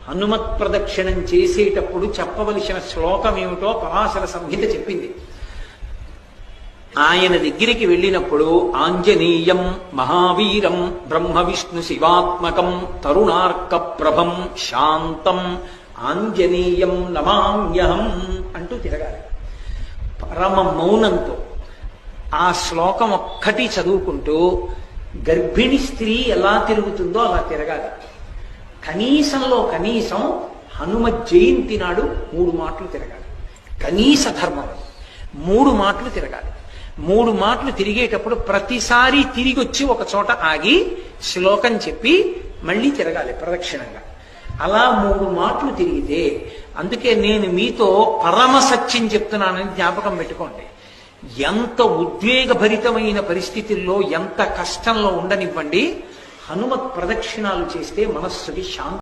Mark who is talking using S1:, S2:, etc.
S1: హనుమత్ ప్రదక్షిణం చేసేటప్పుడు చెప్పవలసిన శ్లోకం ఏమిటో పరాశర సంహిత చెప్పింది. ఆయన దగ్గరికి వెళ్ళినప్పుడు ఆంజనేయం మహావీరం బ్రహ్మ విష్ణు శివాత్మకం తరుణార్క ప్రభం శాంతం ఆంజనేయం నమామ్యహం అంటూ తిరగాలి పరమ మౌనంతో. ఆ శ్లోకం ఒక్కటి చదువుకుంటూ గర్భిణి స్త్రీ ఎలా తిరుగుతుందో అలా తిరగాలి. కనీసంలో కనీసం హనుమ జయంతి నాడు 3 మాటలు తిరగాలి. కనీస ధర్మం 3 మాటలు తిరగాలి. 3 మాటలు తిరిగేటప్పుడు ప్రతిసారి తిరిగి వచ్చి ఒక చోట ఆగి శ్లోకం చెప్పి మళ్ళీ తిరగాలి ప్రదక్షిణంగా. అలా 3 మాటలు తిరిగితే, అందుకే నేను మీతో పరమ సత్యం చెప్తున్నానని జ్ఞాపకం పెట్టుకోండి. ఎంత ఉద్వేగభరితమైన పరిస్థితుల్లో, ఎంత కష్టంలో ఉండనివ్వండి, హనుమత్ ప్రదక్షిణాలు చేస్తే మనస్సుకి శాంతి